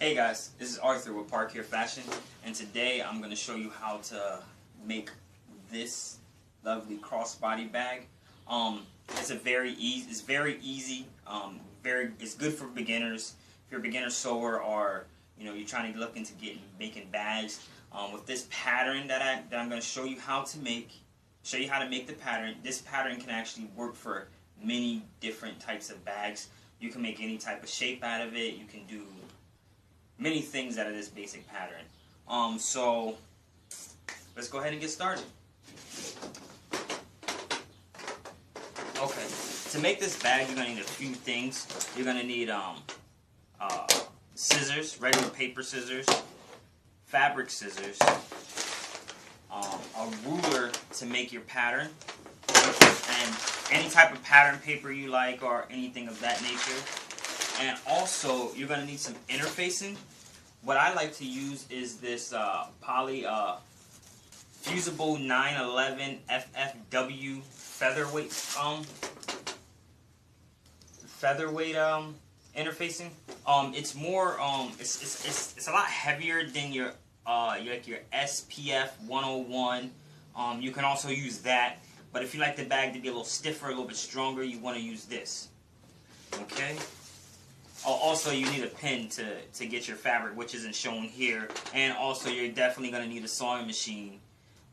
Hey guys, this is Arthur with Park Here Fashion, and today I'm going to show you how to make this lovely crossbody bag. It's very easy. It's good for beginners. If you're a beginner sewer or you're trying to look into making bags, with this pattern that I'm going to show you how to make. Show you how to make the pattern. This pattern can actually work for many different types of bags. You can make any type of shape out of it. You can do many things out of this basic pattern. So let's go ahead and get started. Okay, to make this bag, you're gonna need a few things. You're gonna need scissors, regular paper scissors, fabric scissors, a ruler to make your pattern, and any type of pattern paper you like or anything of that nature. And also, you're going to need some interfacing. What I like to use is this poly fusible 911 FFW featherweight interfacing. It's more it's a lot heavier than your SPF 101. You can also use that, but if you like the bag to be a little stiffer, a little bit stronger, you want to use this. Okay. Also, you need a pin to get your fabric, which isn't shown here. And also, you're definitely going to need a sewing machine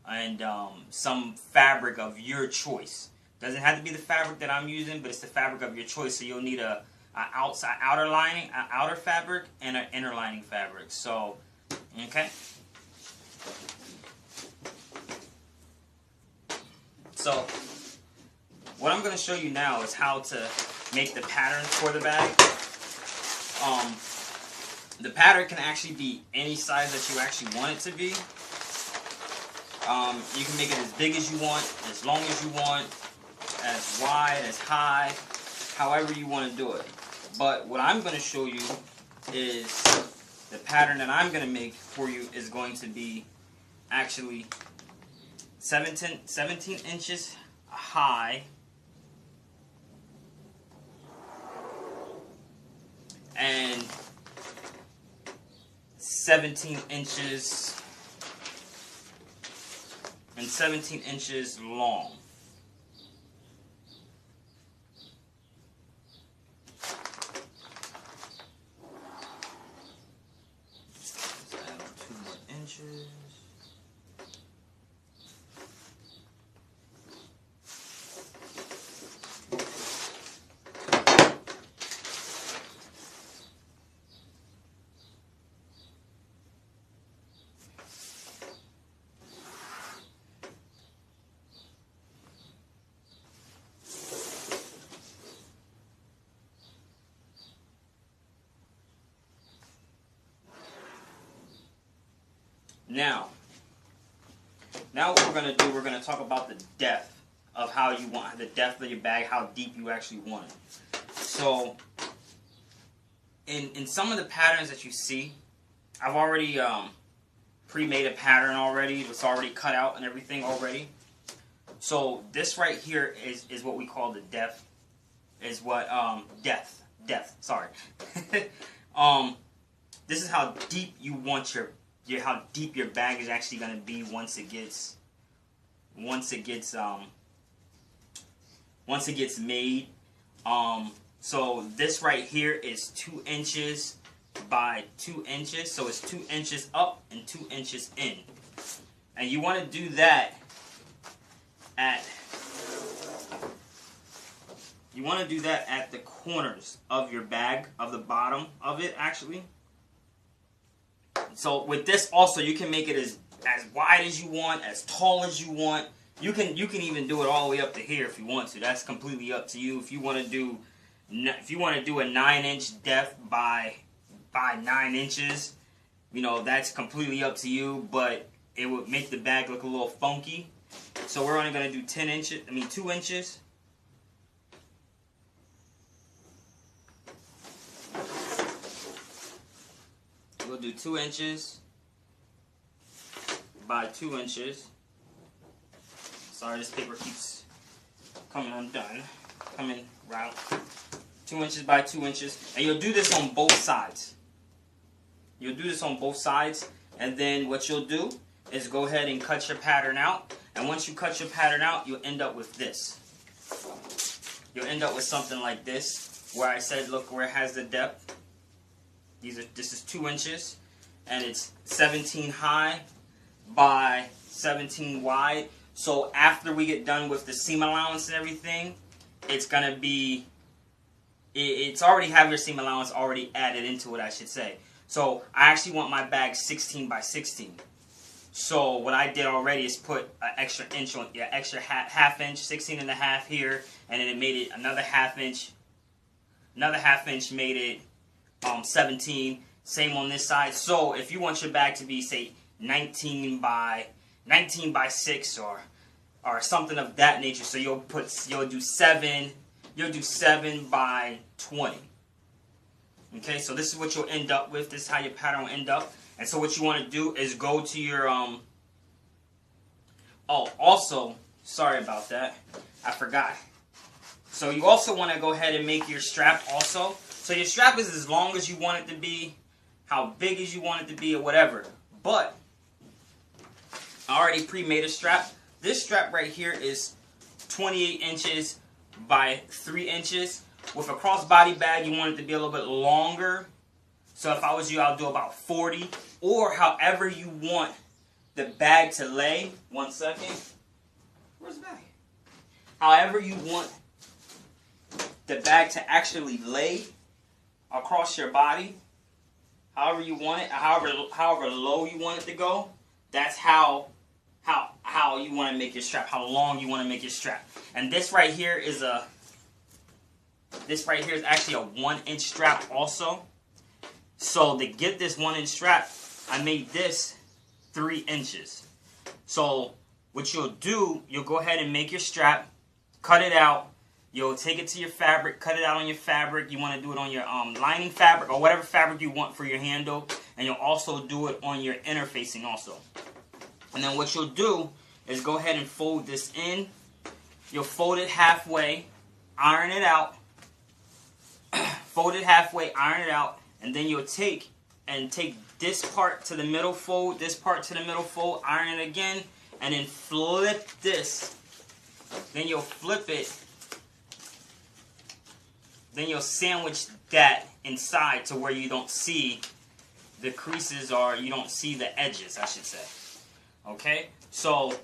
and some fabric of your choice. Doesn't have to be the fabric that I'm using, but it's the fabric of your choice. So you'll need a outer fabric and an inner lining fabric. So, okay. So, what I'm going to show you now is how to make the pattern for the bag. The pattern can actually be any size that you actually want it to be. You can make it as big as you want, as long as you want, as wide, as high, however you want to do it. But what I'm going to show you is the pattern that I'm going to make for you is going to be actually 17 inches high and 17 inches long. Let's add 2 more inches. Now what we're going to do, we're going to talk about the depth of how you want, the depth of your bag, how deep you actually want it. So, in some of the patterns that you see, I've already pre-made a pattern already. It's already cut out and everything already. So this right here is what we call the depth. Is what depth. Sorry. This is how deep you want how deep your bag is actually going to be once it gets made. So this right here is 2 inches by 2 inches, so it's 2 inches up and 2 inches in, and you want to do that at the corners of your bag, of the bottom of it actually. So with this also, you can make it as wide as you want, as tall as you want. You can even do it all the way up to here if you want to. That's completely up to you. If you want to do a 9-inch depth by 9 inches, that's completely up to you. But it would make the bag look a little funky. So we're only going to do 2 inches. We'll do 2 inches by 2 inches. Sorry, this paper keeps coming undone. Coming round. 2 inches by 2 inches. And you'll do this on both sides. You'll do this on both sides, and then what you'll do is go ahead and cut your pattern out. And once you cut your pattern out, you'll end up with this. You'll end up with something like this, where I said, look where it has the depth. This is 2 inches, and it's 17 high by 17 wide. So after we get done with the seam allowance and everything, it's gonna be, it's already have your seam allowance already added into it, I should say. So I actually want my bag 16 by 16. So what I did already is put an extra inch on, extra half inch, 16 and a half here, and then it made it another half inch. Another half inch made it 17. Same on this side. So if you want your bag to be, say, 19 by 6 or something of that nature, so you'll do 7 by 20. Okay, so this is what you'll end up with. This is how your pattern will end up. And so what you want to do is go to your oh, also, sorry about that, I forgot. So you also want to go ahead and make your strap also. So your strap is as long as you want it to be, how big as you want it to be, or whatever. But I already pre-made a strap. This strap right here is 28 inches by 3 inches. With a crossbody bag, you want it to be a little bit longer. So if I was you, I'll do about 40, or however you want the bag to lay. 1 second. Where's the bag? However you want the bag to actually lay across your body, however you want it, however low you want it to go, that's how you want to make your strap, how long you want to make your strap. And this right here is actually a 1-inch strap also. So to get this 1-inch strap, I made this 3 inches. So what you'll do, you'll go ahead and make your strap, cut it out. You'll take it to your fabric, cut it out on your fabric. You want to do it on your lining fabric or whatever fabric you want for your handle. And you'll also do it on your interfacing also. And then what you'll do is go ahead and fold this in. You'll fold it halfway, iron it out. Fold it halfway, iron it out. And then you'll take this part to the middle fold, this part to the middle fold, iron it again, and then flip this. Then you'll flip it. Then you'll sandwich that inside to where you don't see the creases or you don't see the edges, I should say. Okay? So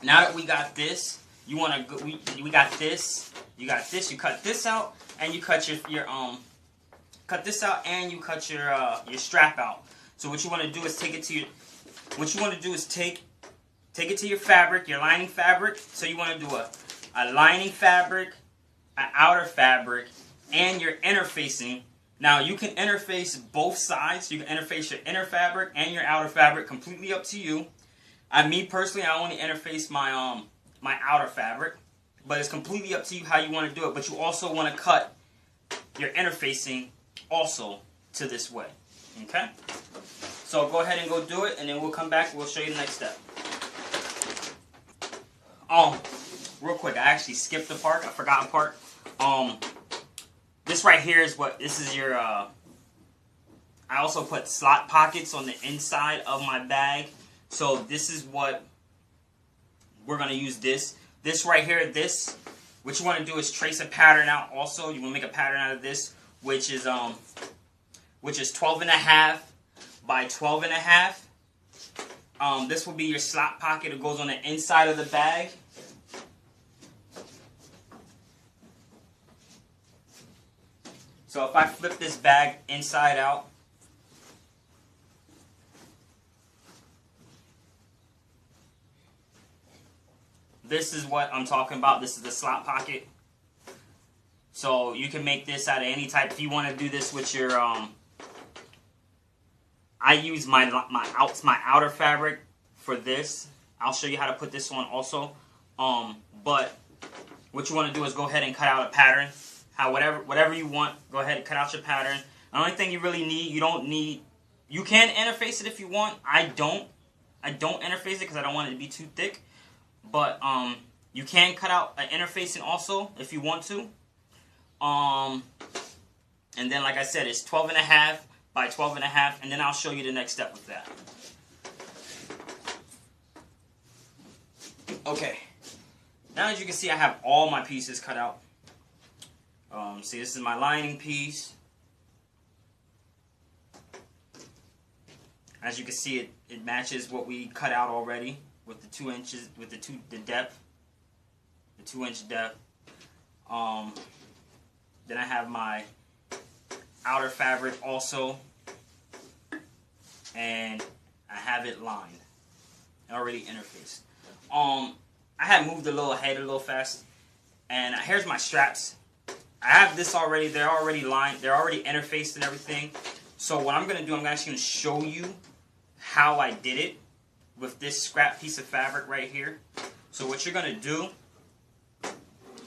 now that we got this, you want to we got this. You got this. You cut this out, and you cut your cut this out, and you cut your strap out. So what you want to do is take it to your take it to your fabric, your lining fabric. So you want to do a lining fabric, an outer fabric, and your interfacing. Now you can interface both sides. You can interface your inner fabric and your outer fabric, completely up to you. Me personally, I only interface my my outer fabric, but it's completely up to you how you want to do it. But you also want to cut your interfacing also to this way. Okay? So go ahead and go do it, and then we'll come back and we'll show you the next step. Real quick, I actually skipped a part. I forgot a part. This right here is this is your, I also put slot pockets on the inside of my bag. So this is what we're going to use this. This right here, what you want to do is trace a pattern out also. You want to make a pattern out of this, which is 12.5 by 12.5. This will be your slot pocket. It goes on the inside of the bag. So if I flip this bag inside out, this is what I'm talking about. This is the slot pocket. So you can make this out of any type. If you want to do this with your, I use my outer fabric for this. I'll show you how to put this on also. But what you want to do is go ahead and cut out a pattern. Whatever you want, go ahead and cut out your pattern. The only thing you really need, you can interface it if you want. I don't interface it because I don't want it to be too thick. But you can cut out an interfacing also if you want to. And then, like I said, it's 12.5 by 12.5, and then I'll show you the next step with that. Okay, now as you can see, I have all my pieces cut out. See, this is my lining piece. As you can see, it matches what we cut out already with the 2 inches, with the depth, the 2-inch depth. Then I have my outer fabric also, and I have it lined, already interfaced. I had moved a little ahead a little fast, and here's my straps. I have this already. They're already lined. They're already interfaced and everything. So what I'm gonna do, I'm actually gonna show you how I did it with this scrap piece of fabric right here. So what you're gonna do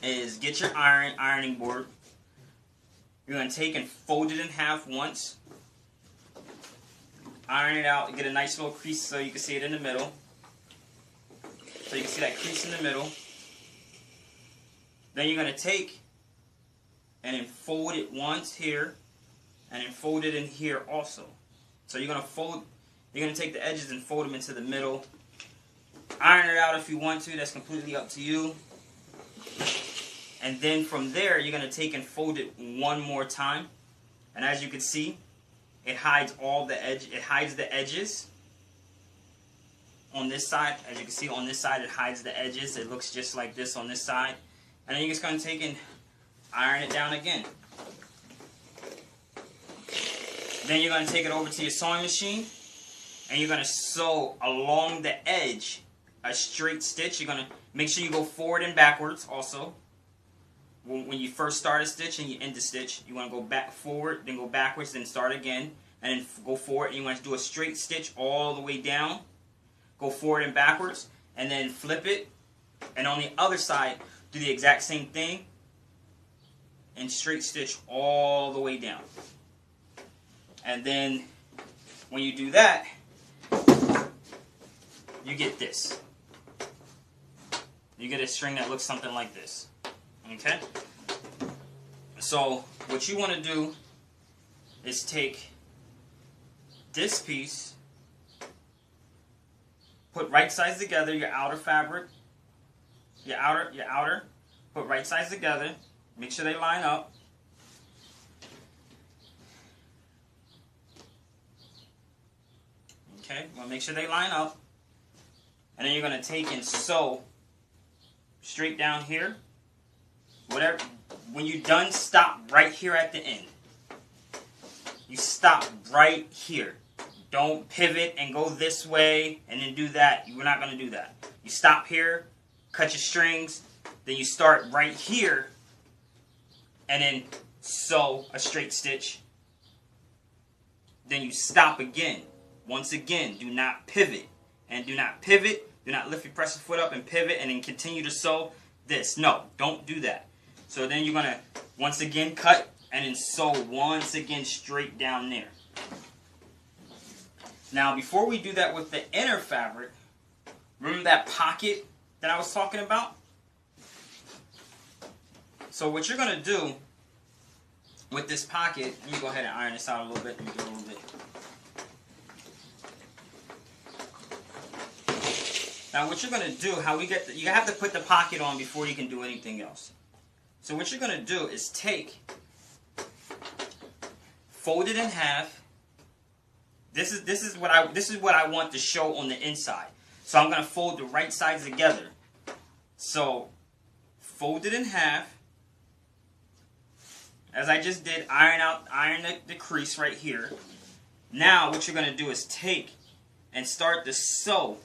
is get your ironing board. You're gonna take and fold it in half once. Iron it out. Get a nice little crease so you can see it in the middle. So you can see that crease in the middle. Then you're gonna take and then fold it once here, and then fold it in here also. So you're gonna take the edges and fold them into the middle. Iron it out if you want to, that's completely up to you. And then from there, you're gonna take and fold it one more time. And as you can see, it hides all the edges on this side. As you can see on this side, it hides the edges. It looks just like this on this side. And then you're just gonna take and iron it down again. Then you're going to take it over to your sewing machine, and you're going to sew along the edge a straight stitch. You're going to make sure you go forward and backwards also. When you first start a stitch and you end the stitch, you want to go back forward, then go backwards, then start again, and then go forward. And you want to do a straight stitch all the way down. Go forward and backwards, and then flip it. And on the other side, do the exact same thing. And straight stitch all the way down. And then when you do that, you get this. You get a string that looks something like this. Okay? So what you want to do is take this piece, put right sides together, your outer fabric, your outer, put right sides together. Make sure they line up. Okay, well, make sure they line up. And then you're going to take and sew straight down here. Whatever. When you're done, stop right here at the end. You stop right here. Don't pivot and go this way and then do that. You're not going to do that. You stop here, cut your strings, then you start right here, and then sew a straight stitch. Then you stop again. Once again, do not pivot. And do not pivot. Do not lift your presser foot up and pivot and then continue to sew this. No, don't do that. So then you're going to, once again, cut and then sew once again straight down there. Now, before we do that with the inner fabric, remember that pocket that I was talking about? So what you're going to do with this pocket, let me go ahead and iron this out a little bit. Let me do a little bit. Now what you're going to do, you have to put the pocket on before you can do anything else. So what you're going to do is take, fold it in half. This is what I want to show on the inside. So I'm going to fold the right sides together. So fold it in half. As I just did, iron the crease right here. Now what you're going to do is take and start to sew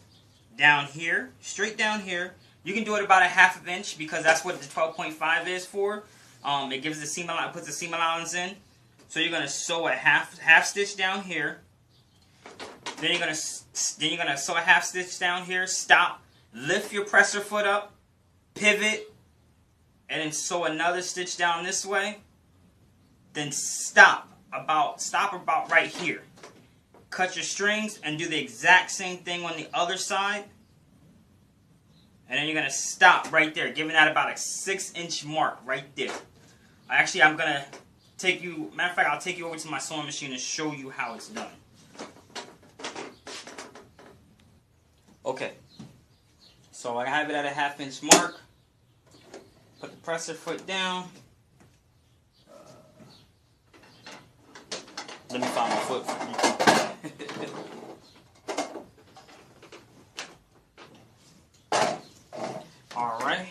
down here, straight down here. You can do it about a ½ inch because that's what the 12.5 is for. It gives the seam allowance, puts the seam allowance in. So you're going to sew a half stitch down here. Then you're going to sew a half stitch down here. Stop, lift your presser foot up, pivot, and then sew another stitch down this way. Then stop about right here. Cut your strings and do the exact same thing on the other side. And then you're going to stop right there, giving that about a 6-inch mark right there. Actually, I'm going to matter of fact, I'll take you over to my sewing machine and show you how it's done. Okay, so I have it at a 1/2 inch mark. Put the presser foot down. Let me find my foot. All right.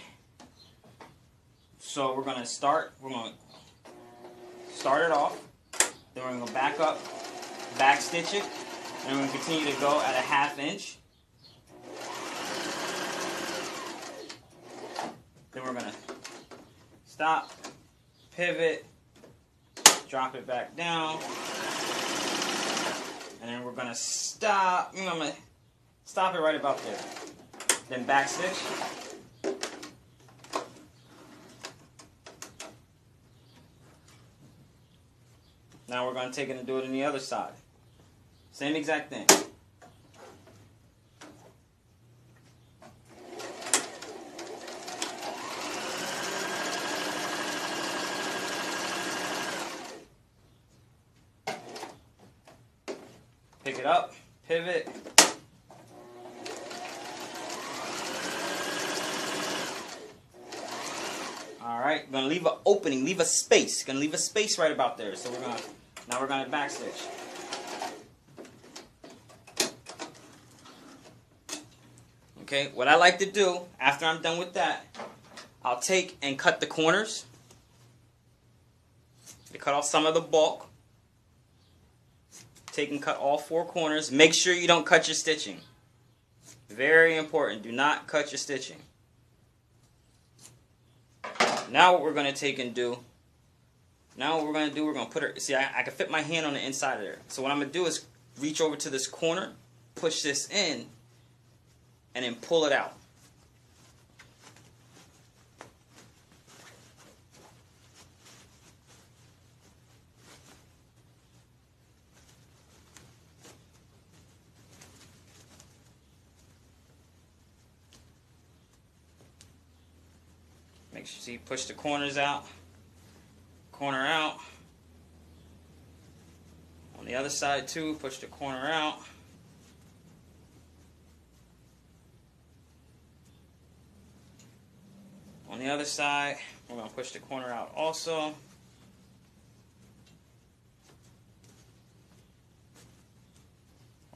So we're gonna start. We're gonna start it off. Then we're gonna back up, back stitch it, and we're gonna continue to go at a 1/2 inch. Then we're gonna stop, pivot, drop it back down, and then we're gonna stop. I'm gonna stop it right about there. Then back stitch. Now we're gonna take it and do it on the other side. Same exact thing. Pick it up, pivot. All right, gonna leave an opening, leave a space. Gonna leave a space right about there. So now we're gonna back stitch. Okay, what I like to do after I'm done with that, I'll take and cut the corners. To cut off some of the bulk. Take and cut all 4 corners. Make sure you don't cut your stitching. Very important. Do not cut your stitching. Now what we're going to take and do, we're going to put it, see I can fit my hand on the inside of there. So what I'm going to do is reach over to this corner, push this in, and then pull it out. Make sure, see, push the corners out, corner out. On the other side too, push the corner out. On the other side, we're going to push the corner out also.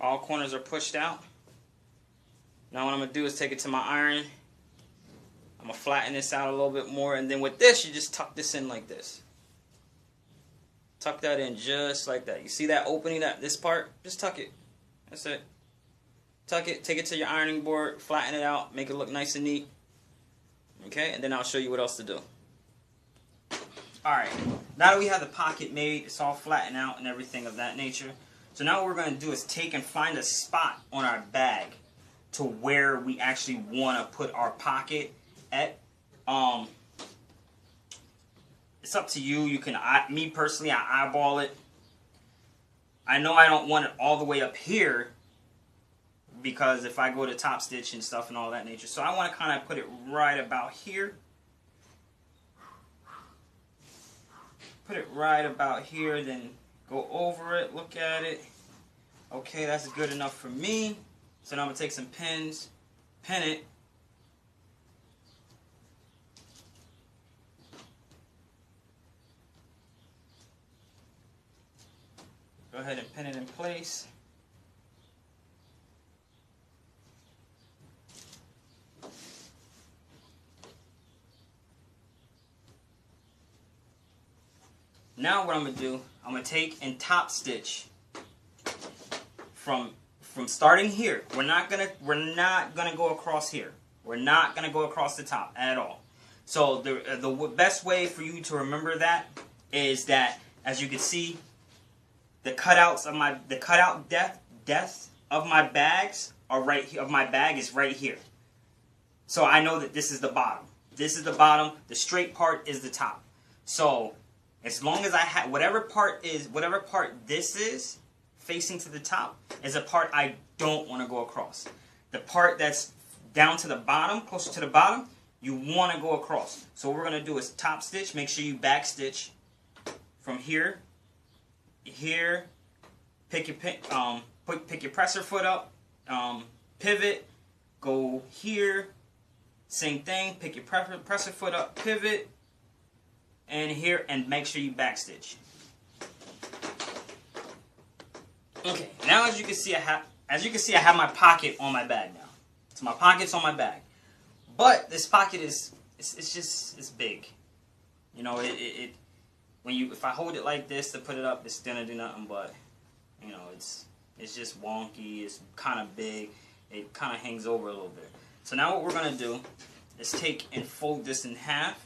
All corners are pushed out. Now what I'm going to do is take it to my iron. I'm going to flatten this out a little bit more, and then with this, you just tuck this in like this. Tuck that in just like that. You see that opening, this part? Just tuck it. That's it. Tuck it, take it to your ironing board, flatten it out, make it look nice and neat. Okay, and then I'll show you what else to do. Alright, now that we have the pocket made, it's all flattened out and everything of that nature. So now what we're going to do is take and find a spot on our bag to where we actually want to put our pocket at. It's up to you. You can, me personally, I eyeball it. I know I don't want it all the way up here because if I go to top stitch and stuff and all that nature, so I want to kind of put it right about here. Put it right about here, then go over it, look at it. Okay, that's good enough for me. So now I'm going to take some pins, pin it. Go ahead and pin it in place. Now what I'm going to do, I'm going to take and top stitch from starting here. We're not gonna go across here. We're not gonna go across the top at all. So the best way for you to remember that is that, as you can see, the cutouts of the cutout depth of my bags are right here. Of my bag is right here. So I know that this is the bottom. This is the bottom. The straight part is the top. So as long as I have whatever part this is facing to the top is a part I don't want to go across. The part that's down to the bottom, closer to the bottom, you want to go across. So what we're going to do is top stitch. Make sure you back stitch from here, here, pick your presser foot up, pivot, go here, same thing, pick your presser foot up, pivot, and here, and make sure you backstitch. Okay, now as you can see, I have my pocket on my bag now. So my pocket's on my bag, but this pocket it's big. You know, if I hold it like this to put it up, it's gonna do nothing but, you know, it's just wonky. It's kind of big. It kind of hangs over a little bit. So now what we're gonna do is take and fold this in half,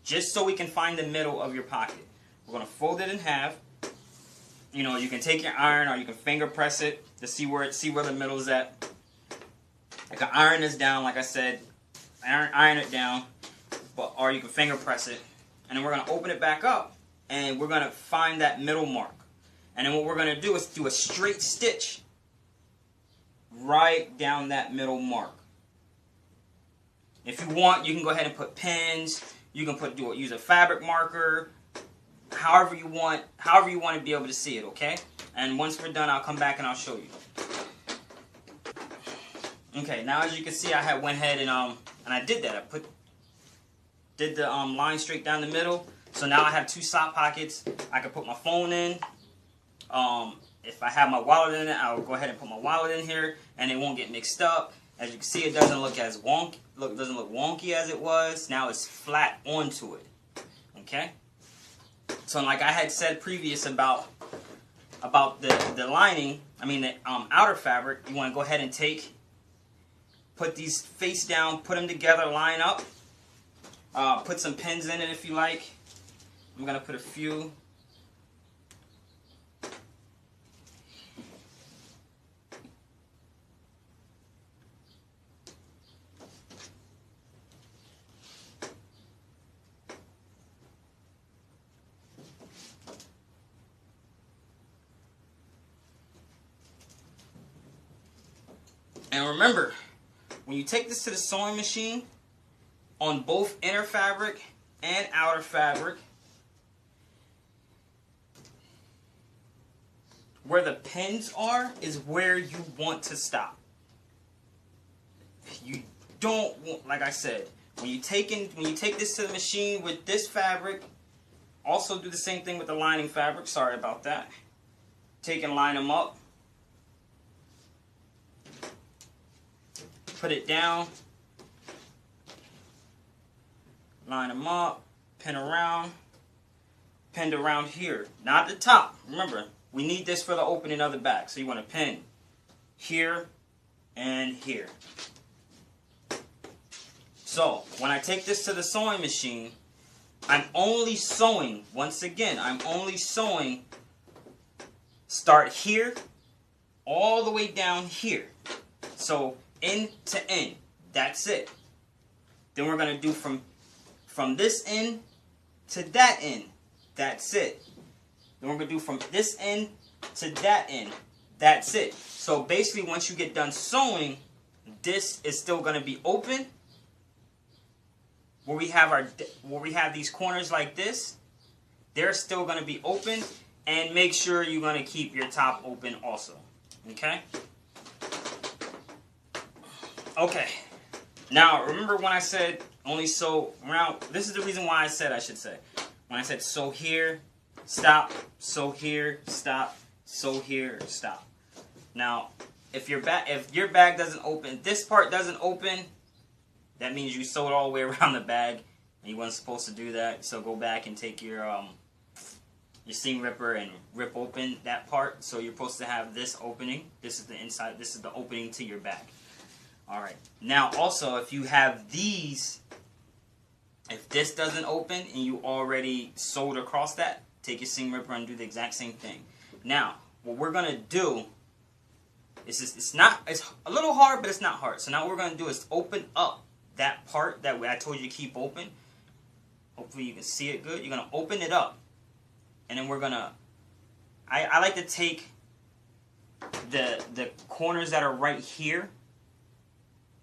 just so we can find the middle of your pocket. We're gonna fold it in half. You know, you can take your iron or you can finger press it to see where the middle is at. I can iron this down, like I said, iron it down, or you can finger press it. And then we're going to open it back up, and we're going to find that middle mark. And then what we're going to do is do a straight stitch right down that middle mark. If you want, you can go ahead and put pins. You can use a fabric marker. However you want to be able to see it, okay? And once we're done, I'll come back and I'll show you. Okay, now as you can see, I went ahead and I did that. I did the line straight down the middle. So now I have two sock pockets. I can put my phone in. If I have my wallet in it, I'll go ahead and put my wallet in here, and it won't get mixed up. As you can see, it doesn't look as doesn't look wonky as it was. Now it's flat onto it. Okay. So like I had said previous about the lining, the outer fabric, you want to go ahead and put these face down, put them together, line up, put some pins in it if you like. I'm going to put a few. And remember, when you take this to the sewing machine, on both inner fabric and outer fabric, where the pins are is where you want to stop. You don't want, like I said, when you take this to the machine with this fabric, also do the same thing with the lining fabric. Sorry about that. Take and line them up. Put it down, line them up, pin around, pinned around here, not the top. Remember, we need this for the opening of the bag, so you want to pin here and here. So when I take this to the sewing machine, I'm only sewing, once again, I'm only sewing, start here, all the way down here. So end to end. That's it. Then we're going to do from this end to that end. That's it. Then we're going to do from this end to that end. That's it. So basically, once you get done sewing, this is still going to be open. Where we have these corners like this, they're still going to be open. And make sure you're going to keep your top open also. Okay? Okay, now remember when I said only sew around, this is the reason why I should say, when I said sew here, stop, sew here, stop, sew here, stop. Now, if your bag doesn't open, this part doesn't open, that means you sewed all the way around the bag, and you weren't supposed to do that, so go back and take your seam ripper and rip open that part, so you're supposed to have this opening, this is the inside, this is the opening to your bag. Alright, now also if you have these, if this doesn't open and you already sewed across that, take your seam ripper and do the exact same thing. Now, what we're going to do is it's a little hard, but it's not hard. So now what we're going to do is open up that part that I told you to keep open. Hopefully you can see it good. You're going to open it up. And then we're going to, I like to take the corners that are right here.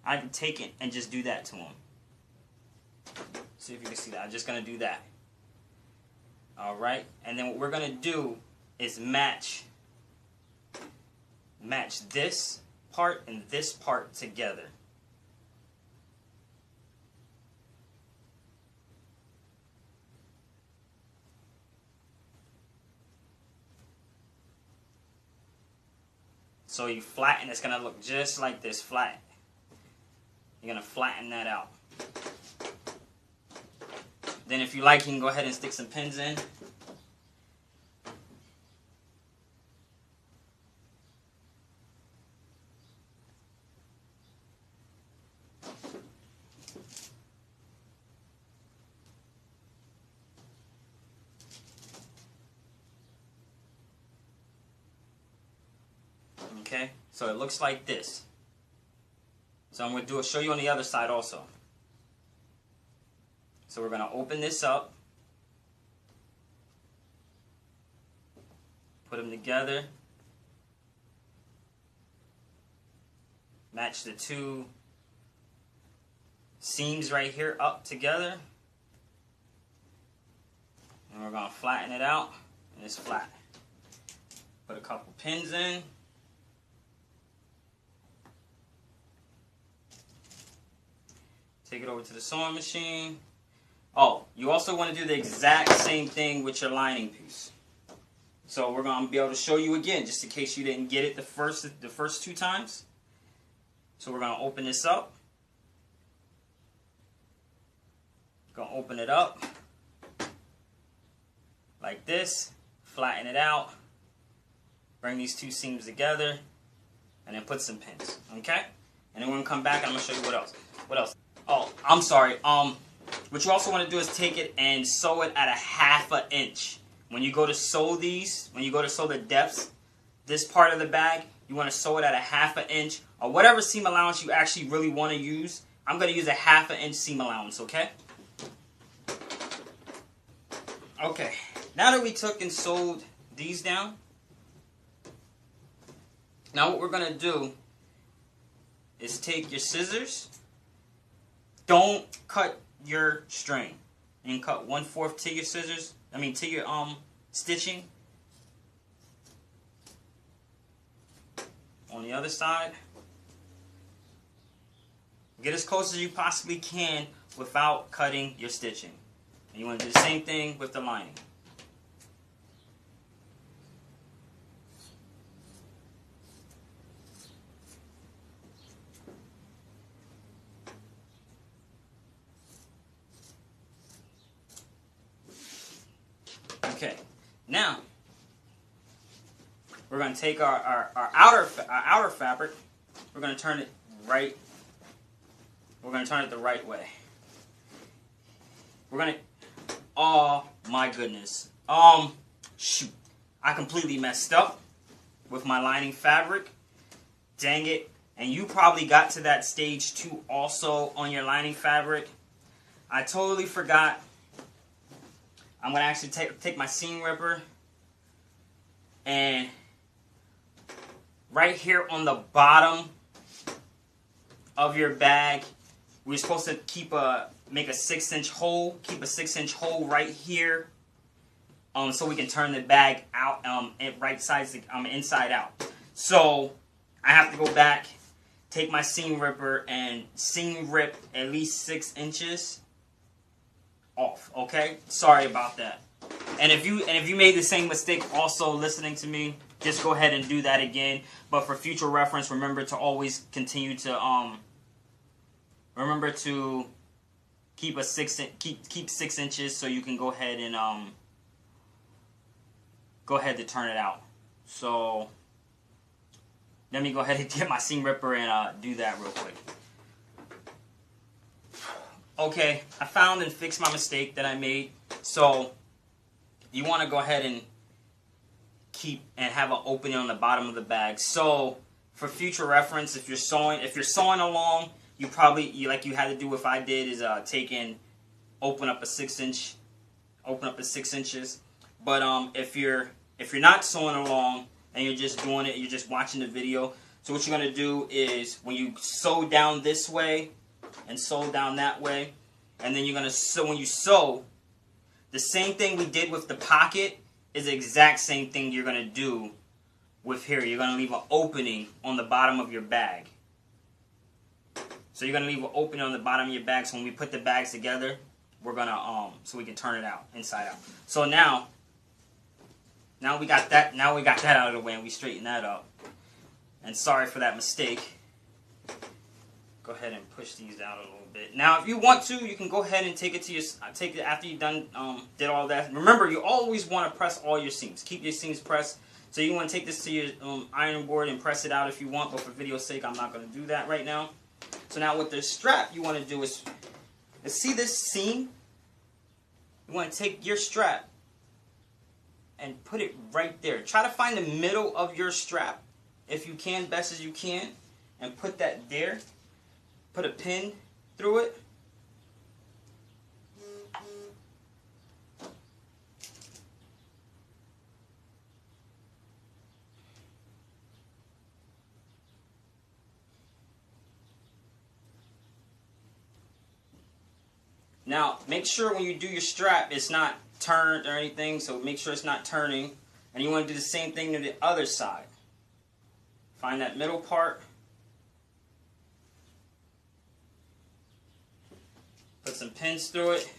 I can take it and just do that to them. See if you can see that. I'm just going to do that. Alright, and then what we're going to do is match this part and this part together. So you flatten, it's going to look just like this, flat. You're going to flatten that out. Then if you like, you can go ahead and stick some pins in. Okay, so it looks like this. So I'm going to show you on the other side also. So we're going to open this up, put them together, match the two seams right here up together, and we're going to flatten it out, and it's flat. Put a couple pins in. Take it over to the sewing machine. Oh, you also want to do the exact same thing with your lining piece. So we're going to be able to show you again, just in case you didn't get it the first two times. So we're going to open this up. Going to open it up like this, flatten it out, bring these two seams together, and then put some pins. Okay? And then we're going to come back and I'm going to show you what else. What else? Oh, I'm sorry. What you also want to do is take it and sew it at a 1/2 inch. When you go to sew these, when you go to sew the depths, this part of the bag, you want to sew it at a 1/2 inch or whatever seam allowance you actually really want to use. I'm going to use a 1/2 inch seam allowance, okay? Okay, now that we took and sewed these down, now what we're going to do is take your scissors. Don't cut your string and cut 1/4 to your scissors. To your stitching. On the other side, get as close as you possibly can without cutting your stitching. And you want to do the same thing with the lining. Okay, now we're going to take our outer fabric. We're going to turn it right. We're going to turn it the right way. We're going to. Oh my goodness. Shoot, I completely messed up with my lining fabric. Dang it! And you probably got to that stage too, also on your lining fabric. I totally forgot. I'm going to actually take my seam ripper and right here on the bottom of your bag, we're supposed to make a 6-inch hole. Keep a 6-inch hole right here, so we can turn the bag out, inside out. So I have to go back, take my seam ripper and seam rip at least 6 inches off. Okay, sorry about that. And if you made the same mistake also listening to me, just go ahead and do that again. But for future reference, remember to always continue to remember to keep 6 inches so you can go ahead and to turn it out. So let me go ahead and get my seam ripper and do that real quick. Okay, I found and fixed my mistake that I made. So you want to go ahead and have an opening on the bottom of the bag. So for future reference, if you're sewing along, you like you had to do if I did is open up a 6 inches. But if you're not sewing along and you're just doing it, you're just watching the video. So what you're gonna do is when you sew down this way and sew down that way, and then you're gonna sew. When you sew, the same thing we did with the pocket is the exact same thing you're going to do with here. You're going to leave an opening on the bottom of your bag. So you're going to leave an opening on the bottom of your bag, so when we put the bags together, we're going to, so we can turn it out, inside out. So now we got that out of the way, and we straighten that up. And sorry for that mistake. Go ahead and push these out a little bit. Now, if you want to, you can go ahead and take it after you done did all that. Remember, you always want to press all your seams. Keep your seams pressed. So you want to take this to your ironing board and press it out if you want. But for video's sake, I'm not going to do that right now. So now with the strap, you want to do is see this seam. You want to take your strap and put it right there. Try to find the middle of your strap if you can, best as you can, and put that there. Put a pin through it. Now, make sure when you do your strap, it's not turned or anything, so make sure it's not turning. And you want to do the same thing to the other side. Find that middle part. Put some pins through it.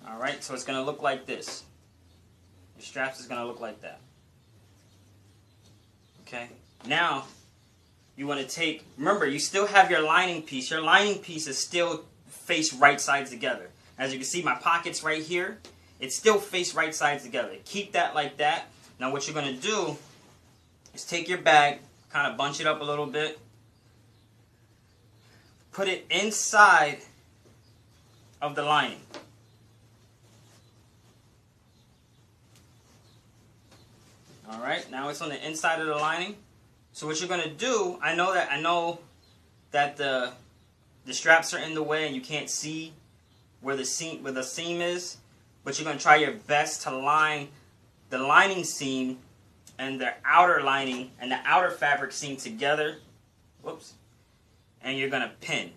Alright, so it's going to look like this. Your straps is going to look like that. Okay, now you want to take, remember you still have your lining piece. Your lining piece is still face right sides together. As you can see, my pocket's right here. It's still face right sides together. Keep that like that. Now what you're going to do is take your bag, kind of bunch it up a little bit. Put it inside of the lining. Alright, now it's on the inside of the lining. So what you're going to do, I know that the straps are in the way and you can't see where the seam is, but you're going to try your best to line the lining seam and the outer lining and the outer fabric seam together. Whoops. And you're going to pin.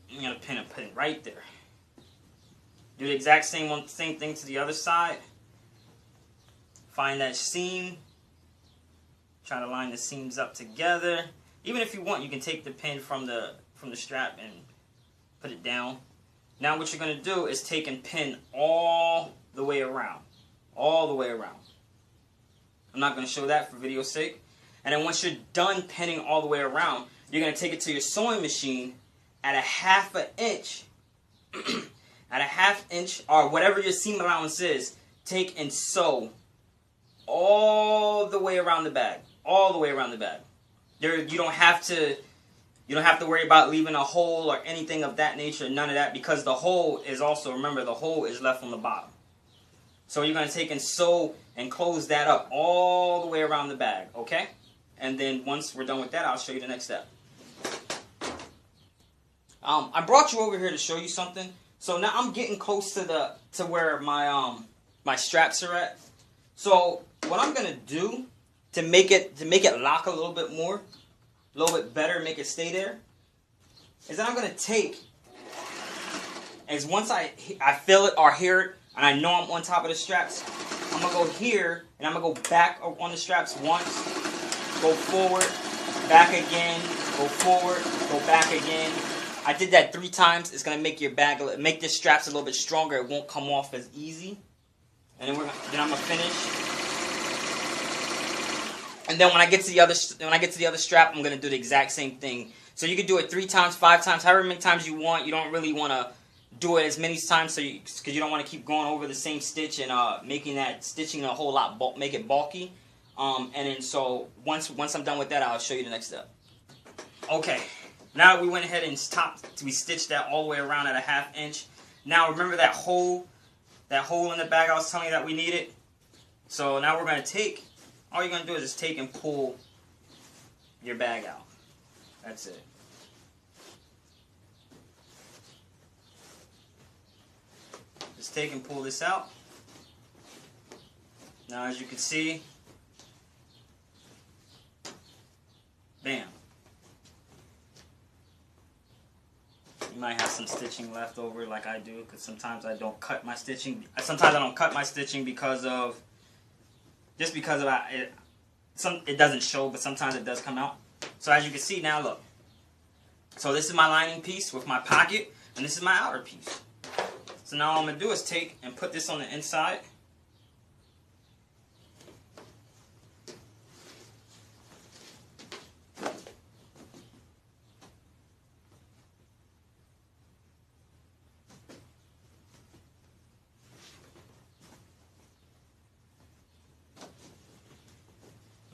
You're going to pin and put it right there. Do the exact same thing to the other side. Find that seam. Try to line the seams up together. Even if you want, you can take the pin from the strap and put it down. Now what you're going to do is take and pin all the way around. All the way around. I'm not going to show that for video's sake. And then once you're done pinning all the way around, you're going to take it to your sewing machine at a 1/2 inch. At a 1/2 inch, or whatever your seam allowance is, take and sew all the way around the bag. All the way around the bag. You don't have to worry about leaving a hole or anything of that nature, none of that, because the hole is also, remember, the hole is left on the bottom. So you're going to take and sew and close that up all the way around the bag, okay? And then once we're done with that, I'll show you the next step. I brought you over here to show you something. So now I'm getting close to where my my straps are at. So what I'm gonna do to make it lock a little bit more, a little bit better, make it stay there, is that I'm gonna take, as once I feel it or hear it, and I know I'm on top of the straps, I'm gonna go here and I'm gonna go back on the straps once, go forward, back again, go forward, go back again. I did that 3 times. It's gonna make your bag, make the straps a little bit stronger. It won't come off as easy. And then I'm gonna finish. And then when I get to the other strap, I'm gonna do the exact same thing. So you can do it 3 times, 5 times, however many times you want. You don't really want to do it as many times, because you don't want to keep going over the same stitch and making that stitching a whole lot make it bulky. And then so once I'm done with that, I'll show you the next step. Okay. Now that we went ahead and we stitched that all the way around at a 1/2 inch. Now remember that hole in the bag I was telling you that we needed? So now we're going to take, all you're going to do is just take and pull your bag out. That's it. Just take and pull this out. Now as you can see, bam. You might have some stitching left over like I do, because sometimes I don't cut my stitching. Sometimes I don't cut my stitching because of, just because of it. It doesn't show, but sometimes it does come out. So as you can see now, look. So this is my lining piece with my pocket, and this is my outer piece. So now all I'm going to do is take and put this on the inside.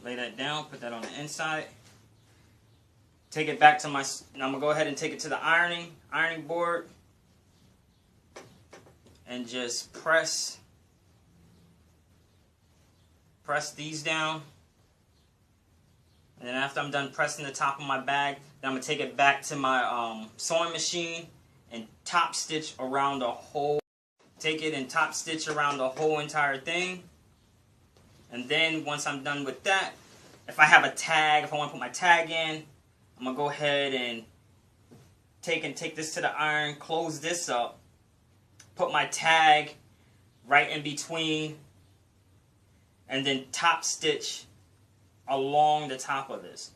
Lay that down, put that on the inside. Take it back to my, now I'm going to go ahead and take it to the ironing board. And just press these down. And then after I'm done pressing the top of my bag, then I'm going to take it back to my sewing machine and top stitch around the whole, take it and top stitch around the whole entire thing. And then once I'm done with that, if I have a tag, if I want to put my tag in, I'm going to go ahead and take this to the iron, close this up, put my tag right in between, and then top stitch along the top of this.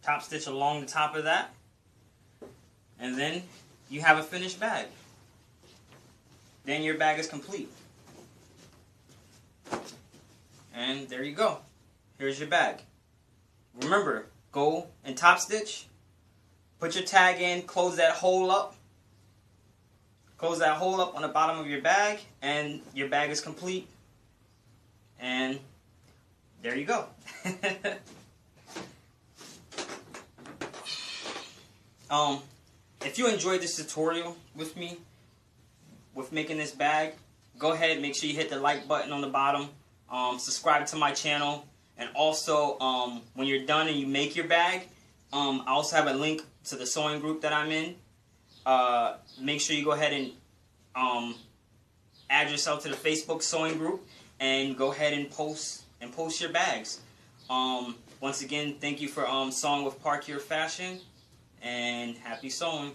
Top stitch along the top of that, and then you have a finished bag. Then your bag is complete. And there you go. Here's your bag. Remember, go and top stitch, put your tag in, close that hole up. Close that hole up on the bottom of your bag, and your bag is complete. And there you go. If you enjoyed this tutorial with me, with making this bag, go ahead, make sure you hit the like button on the bottom. Subscribe to my channel, and also when you're done and you make your bag, I also have a link to the sewing group that I'm in. Make sure you go ahead and add yourself to the Facebook sewing group, and go ahead and post your bags. Once again, thank you for sewing with Park Your Fashion, and happy sewing.